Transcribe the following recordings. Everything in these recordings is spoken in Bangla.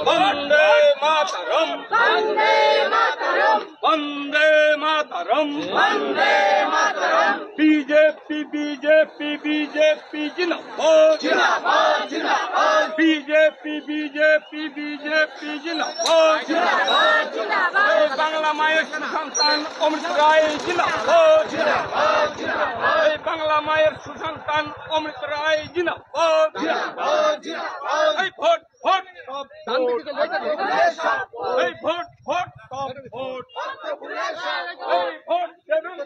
বন্দে মাতরম, বন্দে মাতরম, বন্দে মাতরম, বন্দে মাতরম। বিজেপি বিজেপি বিজেপি জিন্দাবাদ, জিন্দাবাদ, জিন্দাবাদ। বিজেপি বিজেপি বিজেপি জিন্দাবাদ, জিন্দাবাদ, জিন্দাবাদ। বাংলা মায়ের সুসন্তান অমৃত রায় জিন্দাবাদ, জিন্দাবাদ, জিন্দাবাদ। বাংলা মায়ের সুসন্তান অমৃত রায় জিন্দাবাদ, জিন্দাবাদ, জিন্দাবাদ। এই ভোট ভোট সব ভোট, এই ভোট ভোট সব ভোট, এই ভোট দেবেন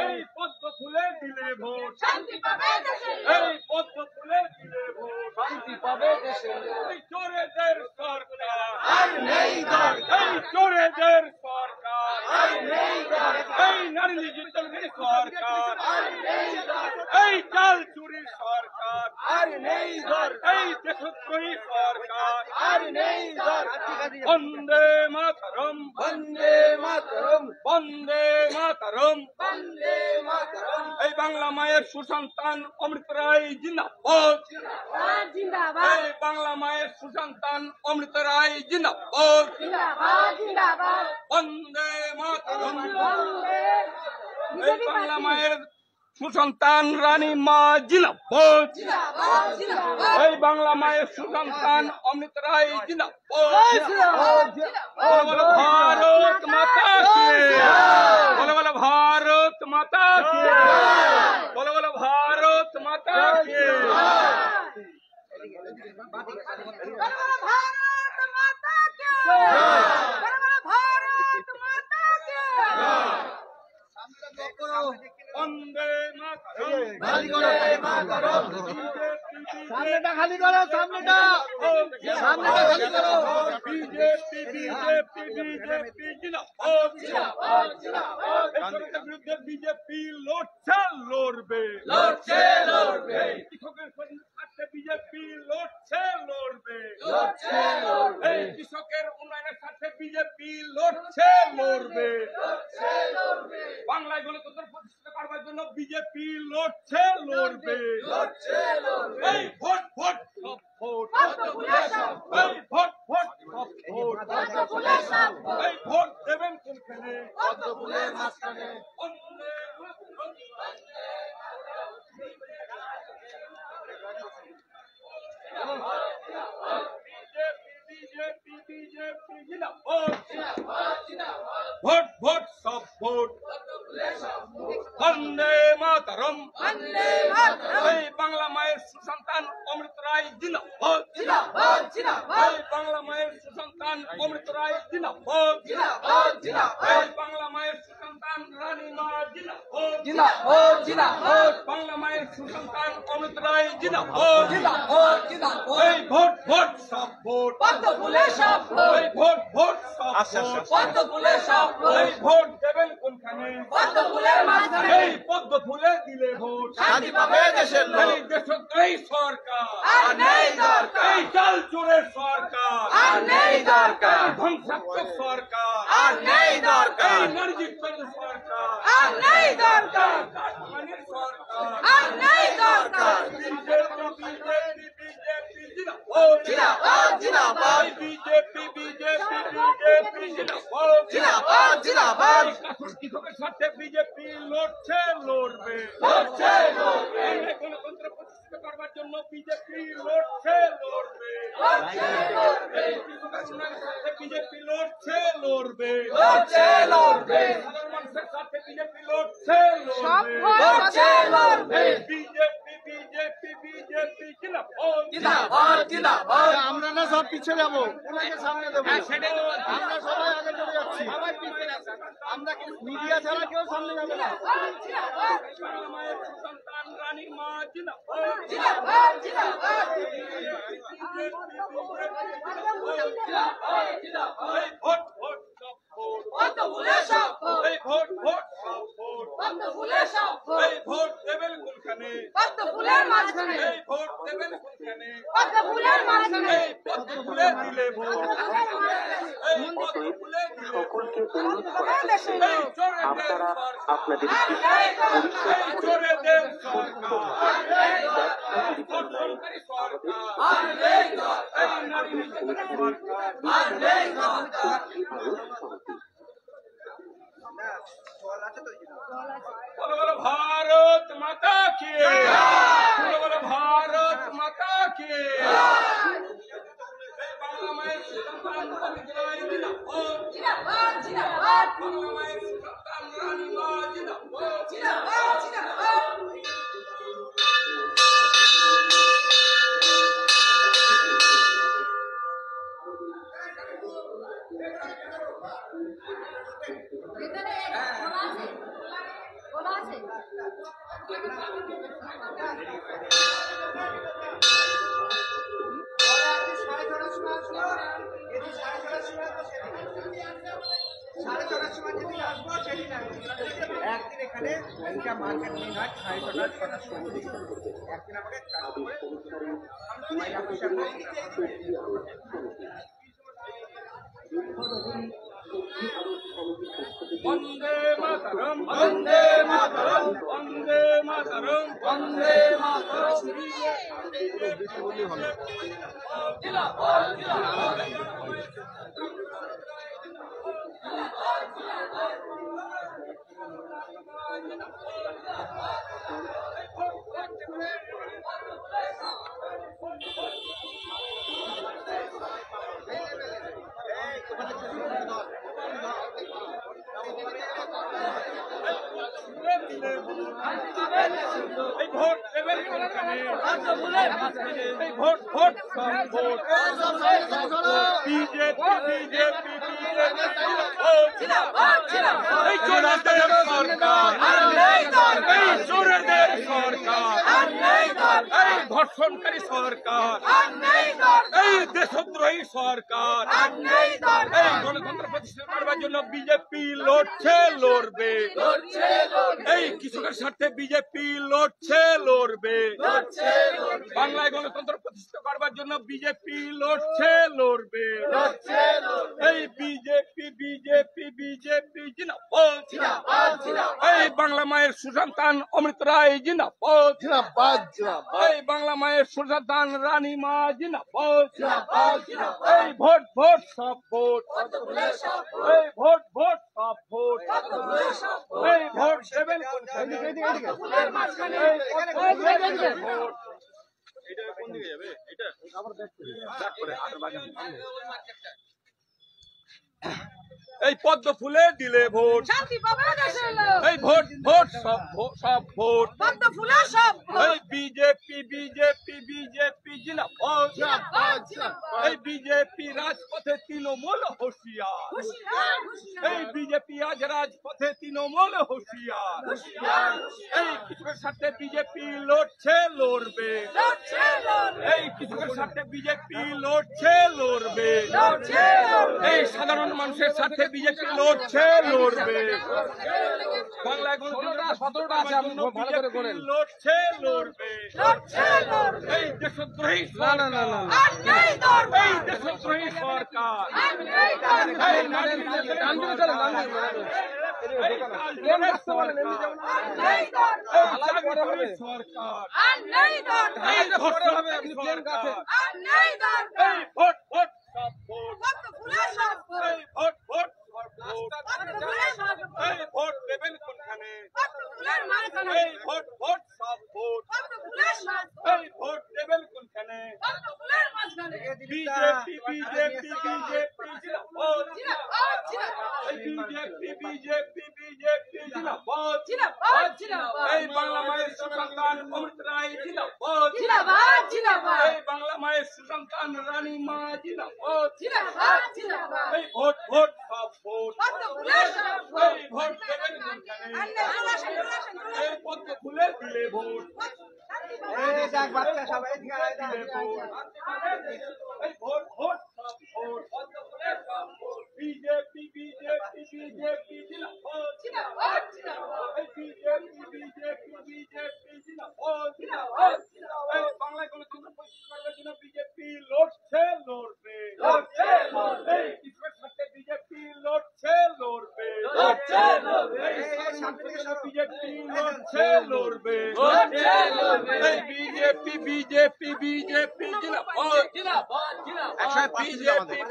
এই পদ্ম ফুলে দিলে ভোট শান্তি পাবে দেশে, এই পদ্ম ফুলে দিলে ভোট শান্তি পাবে দেশে। এই চোরেদের সরকার আর নেই দরকার, এই চোরেদের সরকার আর নেই দরকার, এই নারী নির্যাতনের সরকার আর নেই দরকার, এই চাল চুরির সরকার আর নেই দরকার, এই দেশদ্রোহী সরকার আর নেই দরকার। বন্দে মাতরম, বন্দে মাতরম, বন্দে মাতরম, বন্দে মাতরম। এই বাংলা মায়ের সুসন্তান অমৃত রায় জিন্দাবাদ, জিন্দাবাদ, জিন্দাবাদ। এই বাংলা মায়ের সুসন্তান অমৃত রায় জিন্দাবাদ, জিন্দাবাদ, জিন্দাবাদ। বন্দে মাতরম, এই বাংলা মায়ের সুসন্তান রানী মা জিন্দাবাদ, জিন্দাবাদ, জিন্দাবাদ। এই বাংলা মায়ের সুসন্তান অমৃত রায় জিন্দাবাদ, জিন্দাবাদ। বলো বলো ভারত মাতা কি, বলো বলো ভারত মাতা কি, বলো বলো ভারত মাতা কি। বন্দে মাতরম, সামনেটা খালি করো, সামনেটা সামনেটা খালি করো। বিজেপি বিজেপি বিজেপি জিন্দাবাদ, জিন্দাবাদ, জিন্দাবাদ। সরকারের বিরুদ্ধে বিজেপি লড়ছে লড়বে, লড়ছে লড়বে। কৃষকের স্বার্থে বিজেপি লড়ছে লড়বে, লড়ছে লড়বে। এই কৃষকের উন্নয়নের স্বার্থে বিজেপি লড়ছে লড়বে, লড়ছে লড়বে। বাংলায় গণতন্ত্র প্রতিষ্ঠা করবার জন্য বিজেপি লড়ছে লড়বে, লড়ছে লড়বে। এই ভোট ভোট সব ভোট, এই ভোট ভোট সব ভোট, এই ভোট দেবেন কোনখানে, পদ্ম ফুলের মাঝখানে। বিজেপি বিজেপি জিন্দাবাদ, জিন্দাবাদ, জিন্দাবাদ। ভোট ভোট সব ভোট, বন্দে মাতরম, বন্দে মাতরম। এই বাংলা মায়ের সুসন্তান অমৃত রায় জিন্দাবাদ, জিন্দাবাদ, জিন্দাবাদ। এই বাংলা মায়ের সুসন্তান অমৃত রায় জিন্দাবাদ, জিন্দাবাদ, জিন্দাবাদ। এই বাংলা মায়ের সুসন্তান রানী মা জিন্দাবাদ, জিন্দাবাদ, জিন্দাবাদ। বাংলা মায়ের সুসন্তান অমৃত রায় জিন্দাবাদ, জিন্দাবাদ, জিন্দাবাদ। এই ভোট ভোট সব ভোট, পদ্ম ফুলে সব ভোট, এই ভোট ভোট সব ভোট, পদ্ম ফুলে সব ভোট। এই ভোট দেবেন কোনখানে, পদ্ম ফুলের মাঝখানে। এই পদ্ম ফুলে দিলে ভোট শান্তি পাবে দেশের লোক। এই দেশদ্রোহী সরকার আর নেই দরকার, এই চাল চোরের সরকার আর নেই দরকার, ধ্বংসাত্মক সরকার আর নেই দরকার, এই নারী নির্যাতনের সরকার আর নেই দরকার, কাঠমানির সরকার আর নেই দরকার। বিজেপি বিজেপি বিজেপি জিন্দাবাদ, জিন্দাবাদ, জিন্দাবাদ। বিজেপি বিজেপি বিজেপি জিন্দাবাদ, জিন্দাবাদ, জিন্দাবাদ। কৃষকের স্বার্থে বিজেপি লড়ছে লড়বে, লড়ছে লড়বে। গণতন্ত্র প্রতিষ্ঠিত করবার জন্য বিজেপি লড়ছে লড়বে, লড়ছে লড়বে। কৃষকের উন্নয়নের স্বার্থে বিজেপি লড়ছে লড়বে, লড়ছে লড়বে। সাধারণ মানুষের স্বার্থে বিজেপি লড়ছে লড়বে, লড়ছে লড়বে। বিজেপি বিজেপি বিজেপি জিন্দাবাদ, জিন্দাবাদ, জিন্দাবাদ। আমরা না সব পিছিয়ে যাবো, ওনাকে সামনে দেবো। আমরা সবাই আগে চলে যাচ্ছি, আমরা মিডিয়া ছাড়া কেউ সামনে যাবে না। বাংলা মায়ের সুসন্তান রানী মা জিন্দাবাদ, জিন্দাবাদ, জিন্দাবাদ। এই ভোট ভোট সব ভোট, পদ্ম ফুলে সব ভোট, এই ভোট ভোট সব ভোট, পদ্ম ফুলে সব ভোট। এই ভোট দেবেন কোনখানে, পদ্ম ফুলের মাঝখানে এই ভোট দেবেন কোনখানে পদ্ম ফুলের মাঝখানে এই পদ্ম ফুলে দিলে ভোট এই পদ্ম ফুলে দিলে সকলকে অনুরোধ করা এই হচ্ছে চোরেদের আপনারা সরকার আপনাদের এই চোরেদের সরকার পরিচয় সরকারি সরকার আমাদের এই নারী নির্যাতনের সরকার বলো বলো ভারত মাতা কি বলো বলো ভারত মাতা কি এই বাংলা মায়ের সন্তান অমিত্রাই জিন্দাবাদ জিন্দাবাদ জিন্দাবাদ বাংলা মায়ের সন্তান রানী মা জিন্দাবাদ জিন্দাবাদ জিন্দাবাদ ভিতরে বলা আছে একদিন এখানে মার্কেট নিয়ে হয় 6:30 সময় একদিন আমাকে বন্দে মাতরম বন্দে মাতরম বন্দে মাতরম বন্দে মাতরম জিন্দাবাদ জিন্দাবাদ এই ভোট দেবেন কোনখানে এই ভোট ভোট সব ভোট বিজেপি বিজেপি এই চোরেদের সরকার এই চোরেদের সরকার এই ধর্ষণকারী সরকার এই দেশদ্রোহী সরকার এই গণতন্ত্র প্রতিষ্ঠা করবার জন্য বিজেপি লড়ছে লড়বে এই কৃষকের স্বার্থে বিজেপি লড়ছে লড়বে বাংলায় গণতন্ত্র প্রতিষ্ঠা করবার জন্য বিজেপি লড়ছে লড়বে এই বিজেপি বিজেপি বিজেপি জিন্দাবাদ এই বাংলা মায়ের সুসন্তান অমৃত রায় জিন্দাবাদ এই বাংলা মায়ের সুসন্তান রানী মা জিন্দাবাদ এই ভোট ভোট সব ভোট এই ভোট ভোট সব ভোট এই ভোট দেবেন কোনখানে এই ভোট এটা কোন দিকে যাবে এটা আবার ব্যাক করে আবার বাগান এই পদ্ম ফুলে দিলে ভোট শান্তি পাবে দেশের লোক এই ভোট ভোট সব ভোট পদ্ম ফুলের সব এই বিজেপি বিজেপি বিজেপি জিন্দাবাদ এই বিজেপি রাজপথে তৃণমূল হুঁশিয়ার হুঁশিয়ার হুঁশিয়ার এই বিজেপি আজ রাজপথে তৃণমূল হুঁশিয়ার এই কৃষকের সাথে বিজেপি লড়ছে লড়বে লড়ছে লড়বে এই কৃষকের সাথে বিজেপি লড়ছে লড়বে লড়ছে লড়বে এই সাধারণ মানুষের সাথে বিজেপি লড়ছে লড়বে বাংলায় 17টা আছে আপনি ভালো করে করেন লড়ছে লড়বে লড়ছে লড়বে এই দেশদ্রোহী আর নেই ধর্ম এই দেশদ্রোহী সরকার আর নেই ধর্ম এই নারী সরকার আর নেই ধর্ম এই সরকার আর নেই ধর্ম এই সরকার আর নেই ধর্ম এই ভোট ভোট সব ভোট পদ্ম ফুলের সব এই ভোট ভোট সব ভোট পদ্ম ফুলের সব এই ভোট দেবেন কোনখানে পদ্ম ফুলের মাঝখানে এই ভোট ভোট সব ভোট পদ্ম ফুলের সব এই ভোট দেবেন কোনখানে পদ্ম ফুলের মাঝখানে বিজেপি বিজেপি বিজেপি জিন্দাবাদ জিন্দাবাদ জিন্দাবাদ এই বিজেপি বিজেপি বিজেপি জিন্দাবাদ জিন্দাবাদ জিন্দাবাদ এই বাংলা মায়ের সুসন্তান অমৃত রায় জিন্দাবাদ জিন্দাবাদ জিন্দাবাদ এই বাংলা মায়ের সুসন্তান রানী মা জিন্দাবাদ জিন্দাবাদ জিন্দাবাদ এই ভোট ভোট সব ভোট পদ্ম ফুলের সব এই ভোট দেবেন কোনখানে আর নেই এই পদ্ম ফুলে দিলে ভোট এই দেখ বাচ্চা সবাই দিলে ভোট এই ভোট ভোট সব ভোট পদ্ম ফুলে সব ভোট বিজেপি বিজেপি বিজেপি জিন্দাবাদ জিন্দাবাদ জিন্দাবাদ এই বিজেপি বিজেপি বিজেপি জিন্দাবাদ বিজেপি বিজেপি জিন্দাবাদ জিন্দাবাদ বিজেপি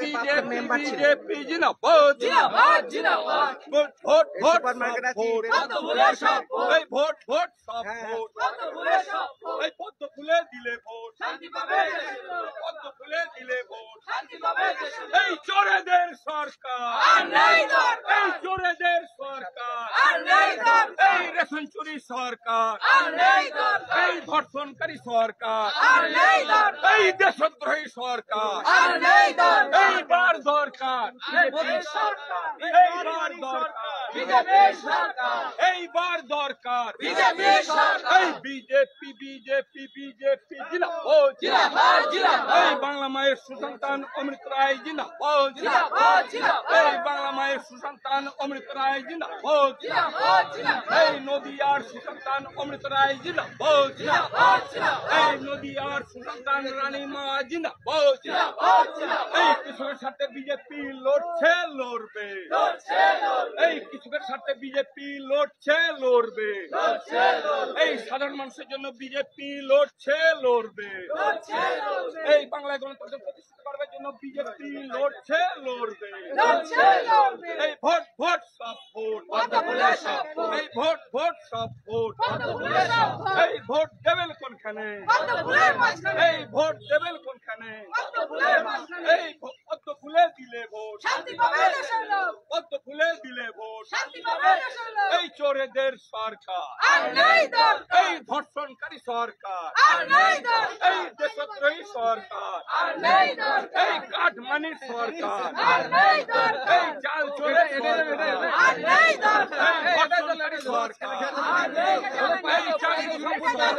বিজেপি মেম্বার ছিল। বিজেপি জিন্দাবাদ জিন্দাবাদ জিন্দাবাদ ভোট ভোট ভোট সুপারমার্কেট আছে, ভোট পদ্ম ফুলের সব ভোট। এই ভোট ভোট সব হ্যাঁ। ভোট পদ্ম ফুলের সব ভোট। এই পদ্ম ফুলে দিলে ভোট শান্তি পাবে দেশের লোক। পদ্ম ফুলে দিলে ভোট শান্তি পাবে দেশের লোক। এই চোরেদের সরকার আর নেই দরকার। এই চোরেদের সরকার আর নেই দরকার। এই রেশন চুরি সরকার আর নেই দরকার। এই ধর্ষণকারী সরকার আর নেই দরকার। এই দেশদ্রোহী সরকার আর নেই দরকার। এইবার দরকার বিজেপির সরকার। এইবার দরকার বিজেপির সরকার। এইবার দরকার বিজেপির সরকার। এই বিজেপি বিজেপি বিজেপি জিন্দাবাদ জিন্দাবাদ জিন্দাবাদ। এই বাংলা মায়ের সুসন্তান অমৃত রায় জিন্দাবাদ জিন্দাবাদ জিন্দাবাদ। এই বাংলা মায়ের সুসন্তান অমৃত রায় জিন্দাবাদ জিন্দাবাদ জিন্দাবাদ। এই নদিয়ার সুসন্তান অমৃত রায় জিন্দাবাদ জিন্দাবাদ জিন্দাবাদ। এই নদিয়ার সুসন্তান রানী মা জিন্দাবাদ জিন্দাবাদ জিন্দাবাদ। এই কৃষকের সাথে বিজেপি লড়ছে লড়বে লড়ছে লড়বে। এই কৃষকের সাথে বিজেপি লড়ছে লড়বে লড়ছে লড়বে। এই সাধারণ মানুষের জন্য বিজেপি লড়ছে লড়বে লড়ছে লড়বে। এই বাংলায় গণতন্ত্র প্রতিষ্ঠিত করার জন্য বিজেপি লড়ছে লড়বে লড়ছে লড়বে। এই ভোট ভোট সব ভোট পদ্ম ফুলের সব ভোট। এই ভোট ভোট সব ভোট পদ্ম ফুলের সব ভোট। এই ভোট দেবেন কোনখানে পদ্ম ফুলের মাঝখানে। এই ভোট দেবেন কোনখানে পদ্ম ফুলের মাঝখানে। এই পদ্ম ফুলে দিলে ভোট শান্তি পাবে দেশের লোক। পদ্ম ফুলে দিলে ভোট শান্তি পাবে দেশের লোক। এই চোরেদের সরকার আর নেই দরকার। এই ধর্ষণকারী সরকার আর নেই দরকার। এই দেশদ্রোহী সরকার আর নেই দরকার। এই কাঠমানির সরকার আর নেই দরকার। এই চাল চোরের সরকার আর নেই দরকার। এই ধর্ষণকারী সরকার আর নেই দরকার। এই চাকরি সরকার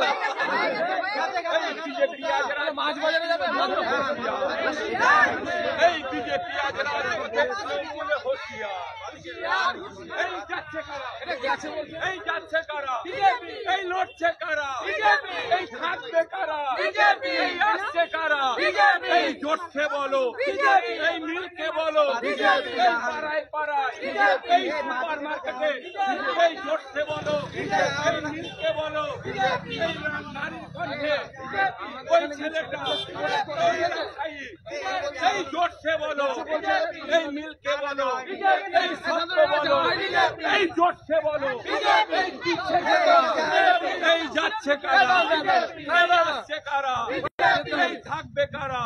এই বিজেপি আজ মাছ বাজারে যাবে এই বিজেপি আজ তৃণমূলে হুঁশিয়ার এই যাচ্ছে কারা এই যাচ্ছে কারা এই লড়ছে কারা এই থাকবে কারা বিজেপি। এই আসছে কারা বিজেপি। এই জোটছে বলো বিজেপি। এই মিলকে বলো বিজেপি। এই পাড়ায় পাড়ায় বিজেপি। এই সুপার মার্কেটে এই জোটছে বলো এই মিলকে বলো এই নারীর কণ্ঠে ওই ছেলেটা ওই ব্যবসায়ী এই জোটছে বলো এই মিলকে বলো এই সত্য বলো এই জোটছে বলো এই দিচ্ছে কারা এই যাচ্ছে কারা এই আসছে কারা এই থাকবে কারা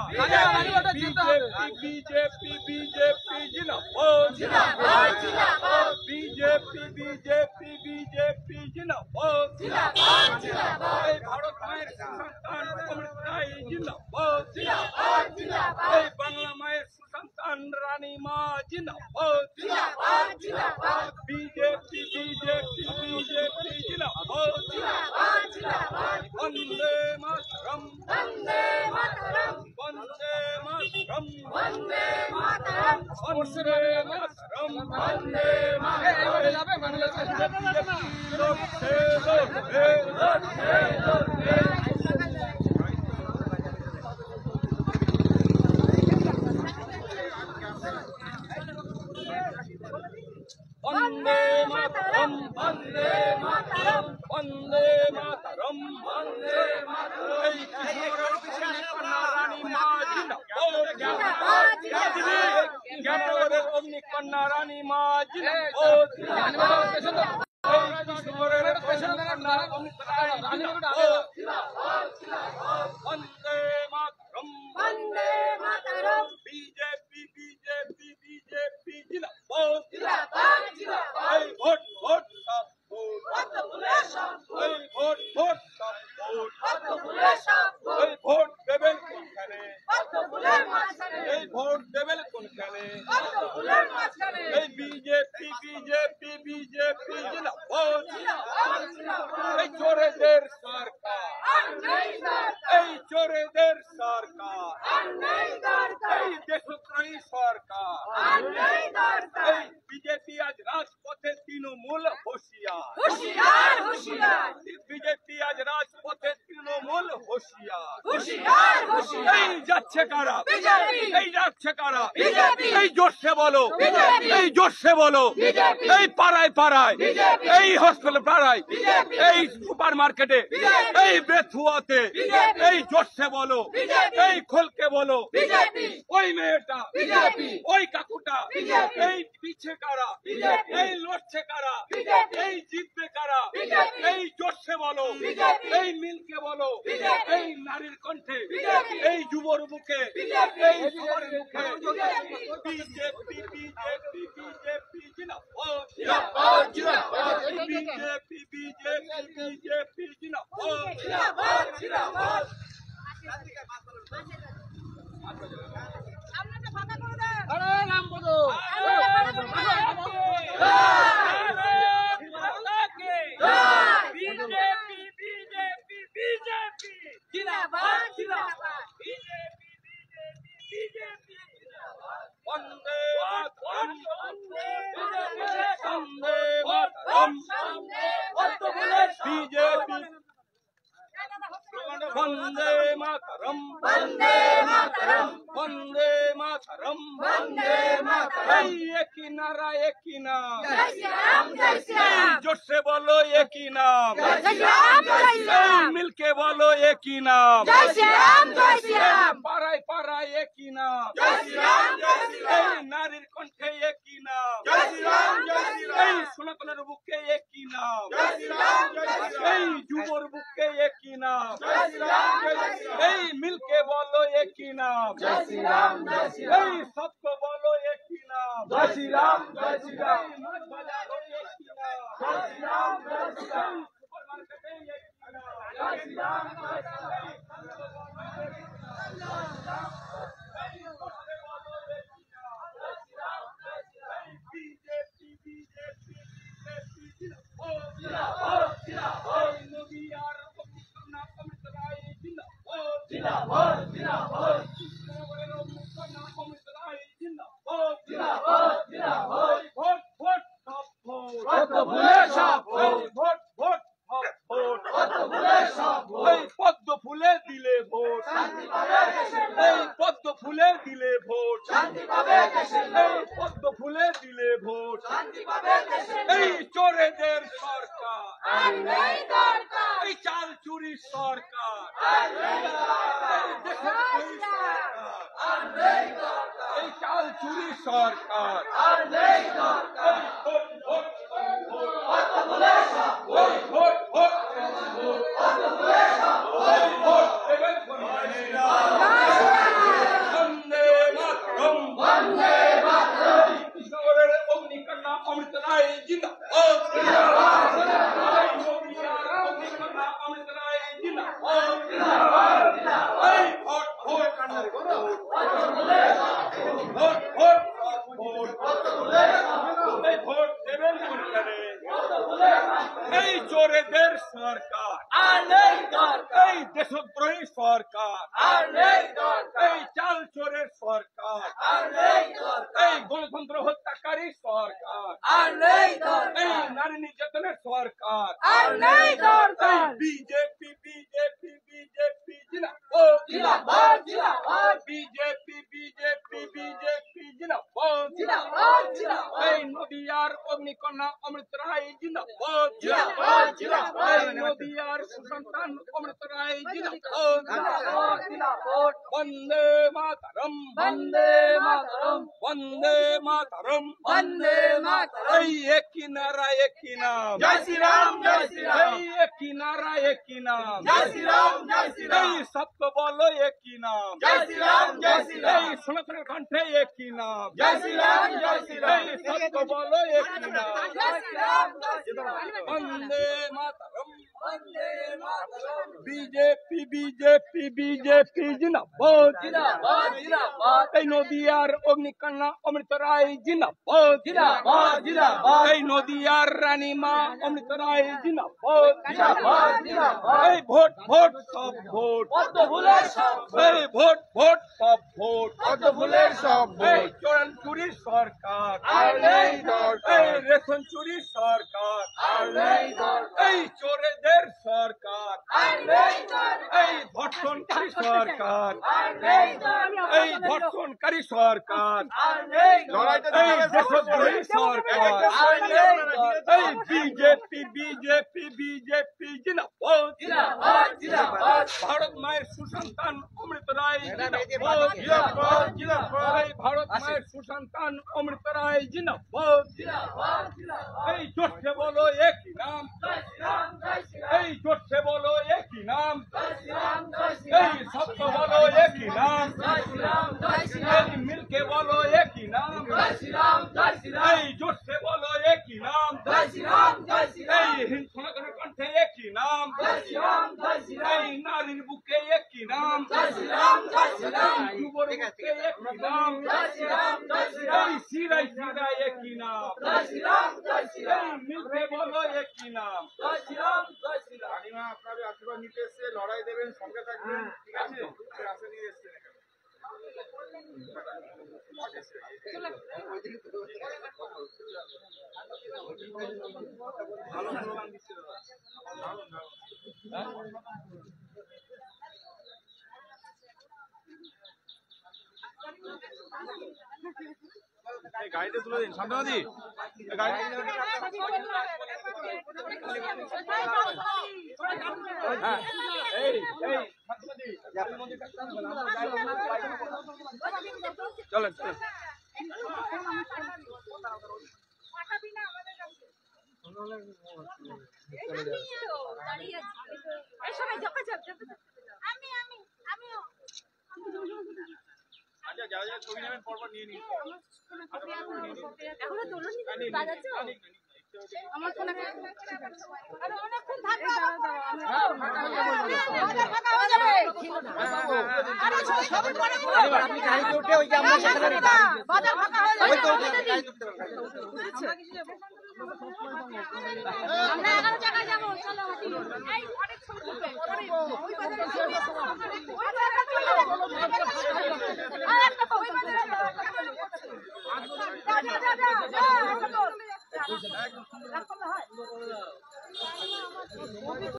বিজেপি বিজেপি বিজেপি জিন্দাবাদ জিন্দাবাদ জিন্দাবাদ। বিজেপি বিজেপি বিজেপি জিন্দাবাদ জিন্দাবাদ জিন্দাবাদ। এই ভারত মায়ের সুসন্তান অমৃত রায় জিন্দাবাদ জিন্দাবাদ জিন্দাবাদ। এই বাংলা মায়ের সুসন্তান রানী মা জিন্দাবাদ জিন্দাবাদ জিন্দাবাদ। বিজেপি বিজেপি বিজেপি জিন্দাবাদ জিন্দাবাদ জিন্দাবাদ। বন্দে মাতরম বন্দে মাতরম। বন্দে মাতরম বন্দে মাতরম। বন্দে মাতরম বন্দে মাতরম। লড়ছে লড়বে লড়ছে লড়বে। বন্দে মাতরম বন্দে মাতরম। বন্দে মাতরম বন্দে মাতরম। এই কিশোরের কন্যা রানী মা জিন্দাবাদ জিন্দাবাদ জিন্দাবাদ। জ্ঞাননগরের অগ্নি কন্যা রানী মা জিন্দাবাদ এই কিশোরের কন্যা অমৃত রায় জিন্দাবাদ বন্দে মাতরম বন্দে মাতরম। বিজেপি বিজেপি বিজেপি জিন্দাবাদ জিন্দাবাদ জিন্দাবাদ। এই ভোট ভোট সব ভোট পদ্ম ফুলের সব ভোট। এই ভোট ভোট সব ভোট পদ্ম ফুলের সব ভোট। এই ভোট দেবেন কোনখানে পদ্ম ফুলের মাঝখানে। এই ভোট দেবেন কোনখানে পদ্ম ফুলের মাঝখানে। এই বিজেপি বিজেপি বিজেপি জিন্দাবাদ জিন্দাবাদ জিন্দাবাদ। এই চোরেদের সরকার আর নেই দরকার। এই চোরেদের সরকার আর নেই দরকার। এই দেশদ্রোহী সরকার আর নেই দরকার। এই বিজেপি আজ রাজপথে তৃণমূল হুঁশিয়ার হুঁশিয়ার হুঁশিয়ার। বিজেপি আজ রাজপথে তৃণমূল হুঁশিয়ার হুঁশিয়ার হুঁশিয়ার হুঁশিয়ার এই যাচ্ছে কারা বিজেপি এই যাচ্ছে কারা বিজেপি এই জোরসে বলো বিজেপি এই জোরসে বলো বিজেপি এই পাড়ায় পাড়ায় বিজেপি এই হসপিটাল পাড়ায় বিজেপি এই সুপার মার্কেটে বিজেপি এই বেথুয়াতে বিজেপি এই জোরসে বলো বিজেপি এই খোলকে বলো বিজেপি ওই মেয়েটা বিজেপি ওই কাকুটা বিজেপি এই পিছে কারা বিজেপি এই লড়ছে কারা বিজেপি এই জিতবে কারা বিজেপি এই জোরসে বলো বিজেপি এই মিলকে বলো বিজেপি এই নারীর কণ্ঠে বিজেপি এই যুবর মুখে বিজেপি এই সবার মুখে বিজেপি বিজেপি বিজেপি বিজেপি জিন্দাবাদ জিন্দাবাদ জিন্দাবাদ বিজেপি বিজেপি বিজেপি জিন্দাবাদ জিন্দাবাদ জিন্দাবাদ বিজেপি বিজেপি বিজেপি জিন্দাবাদ জিন্দাবাদ বন্দে মাতরম বন্দে মাতরম বিজেপি বন্দে মাতরম বন্দে মাতরম বন্দে মাতরম বন্দে মাতরম এই একই নারা একই নাম জয় শ্রী রাম জয় শ্রী রাম জোরসে বলো একই নাম জয় শ্রী রাম জয় শ্রী এই রাম মিলকে বলো একই নাম জয় শ্রী রাম জয় শ্রী রাম পাড়ায় পাড়ায় একই নাম জয় শ্রী রাম জয় শ্রী এই রাম নারীর কণ্ঠে একই নাম জয় শ্রী রাম জয় শ্রী রাম এই সনাতনের বুকে একই নাম জয় শ্রী রাম জয় শ্রী রাম এই যুবর বুকে একই নাম জয় শ্রী রাম জয় শ্রী রাম এই মিলকে বলো একই নাম জয় শ্রী রাম জয় শ্রী রাম এই সবকে বলো একই নাম জয় শ্রী রাম জয় শ্রী রাম এই মাছ বাজারও একই নাম জয় শ্রী রাম জয় শ্রী রাম এই সুপার মার্কেটে একই নাম জয় শ্রী রাম জয় Shri Ram BJP BJP BJP জিন্দাবাদ জিন্দাবাদ নদিয়ার কমিশনা অমিত রায় জিন্দাবাদ জিন্দাবাদ জিন্দাবাদ কৃষ্ণনগরের মুখনা অমিত রায় জিন্দাবাদ জিন্দাবাদ জিন্দাবাদ ভোট ভোট সব ভোট কত ভুলে সব ভোট ভোট ভোট সব ভোট কত ভুলে সব ভোট এই পদ্ম ফুলে দিলে ভোট শান্তি পাবে দেশের এই পদ্ম ফুলে দিলে ভোট শান্তি পাবে দেশের এই পদ্ম ফুলে দিলে ভোট শান্তি পাবে দেশের এই চোরেদের সরকার আর নেই দরকার এই চাল চুরি সরকার আর নেই দরকার এই দেশের পুলিশ সরকার আর নেই দরকার এই চাল চুরি সরকার আর নেই দরকার ভোট ভোট ভোট কত ভুলে সব ভোট এই ভোট ভোট ভোট কত ভুলে সব ভোট ভোট দেবেন বন্ধুরা। বন্দে মাতরম বন্দে মাতরম কৃষ্ণনগরের অগ্নিকন্যা অমৃত রায় জিন্দাবাদ জিন্দাবাদ জিন্দাবাদ এই নদিয়ার অগ্নিকন্যা অমৃত রায় জিন্দাবাদ জিন্দাবাদ জিন্দাবাদ এই ভোট ভোট ভোট কত ভুলে সব ভোট ভোট ভোট ভোট কত ভুলে সব ভোট এই ভোট দেবেন বন্ধুরা। কত ভুলে সব ভোট এই চোরেদের সরকার আর নেই দরকার এই দেশদ্রোহী সরকার আর নেই দরকার এই চাল চোরের সরকার আর নেই দরকার এই গণতন্ত্র হত্যাকারী সরকার আর নেই এই দরকার নারী নির্যাতনের সরকার আর নেই এই দরকার বিজেপি বিজেপি বিজেপি জিন্দাবাদ জিন্দাবাদ জিন্দাবাদ বিজেপি বিজেপি বিজেপি জিন্দাবাদ জিন্দাবাদ জিন্দাবাদ এই নদিয়ার অগ্নিকন্যা অমৃত রায় জিন্দাবাদ জিন্দাবাদ জিন্দাবাদ এই নদিয়ার সুসন্তান অমৃত রায় জিন্দাবাদ জিন্দাবাদ জিন্দাবাদ বন্দে মাতরম বন্দে মাতরম বন্দে মাতরম বন্দে মাতরম এই একই নারা একই নাম জয় শ্রী রাম জয় শ্রী রাম এই একই নারা একই নাম জয় শ্রী রাম জয় শ্রী রাম এই সবকে বলো একই নাম জয় শ্রী রাম জয় শ্রী রাম এই সনাতনের কণ্ঠে একই নাম জয় শ্রী রাম জয় শ্রী রাম এই সবকে বলো একই নাম জয় শ্রী রাম জয় শ্রী রাম বন্দে মাতরম বন্দে মাতরম বিজেপি বিজেপি বিজেপি জিন্দাবাদ জিন্দাবাদ জিন্দাবাদ এই নদিয়ার অগ্নিকন্যা অমৃত রায় জিন্দাবাদ জিন্দাবাদ জিন্দাবাদ এই নদিয়ার রানীমা অমৃত রায় জিন্দাবাদ জিন্দাবাদ জিন্দাবাদ এই ভোট ভোট সব ভোট কত ভুলে সব এই ভোট ভোট সব ভোট কত ভুলে সব এই চোরান চুরির সরকার আর নেই দরকার এই রেশন চুরির সরকার আর নেই দরকার এই চোরেদের সরকার আর নেই দরকার এই ভোট ধর্ষণকারী সরকার, এই ধর্ষণকারী সরকার, এই দেশদ্রোহী সরকার, এই বিজেপি বিজেপি বিজেপি জিন্দাবাদ, ভারত মায়ের সুসন্তান অমৃত রায় জিন্দাবাদ, এই ভারত মায়ের সুসন্তান অমৃত রায় জিন্দাবাদ, এই জোরসে বলো একই নাম, এই জোরসে বলো একই নাম, এই শব্দ বলো একই নাম, এই মিলকে বলো একই নাম, এই জোরসে বলো একই নাম, এই সনাতনের কণ্ঠে একই নাম, এই নারীর বুকে একই নাম, এই যুবর বুকে একই নাম, এই শিরায় শিরায় একই নাম, এই মিলকে বলো একই নাম। রানীমা আপনাদের আশীর্বাদ নিতে এসছে, লড়াই দেবেন, সঙ্গে থাকবেন, ঠিক আছে? আশা নিয়ে এসছেন এখানে। ভালো স্লোগান দিচ্ছে দাদা। এই গাড়িটা তুলে দিন শান্তনাদি, গাড়ি হ্যাঁ, এই এই চলেন চলেন। আচ্ছা যারা যারা ছবি নেবেন পরপর নিয়ে নিন। এখনো তোলনি বাজাচ্ছো আমার ফোন আরে অনেকক্ষণ থাকবে আরে সব পরে আপনি গাড়িতে উঠে ওই যে আমরা সেখানে বাজার ফাঁকা হয়ে যাবে আমরা 11 জায়গায় যাবো চলো হাঁটি এই অনেক ছবি তুলবে ওই বাজারে ওই বাজারে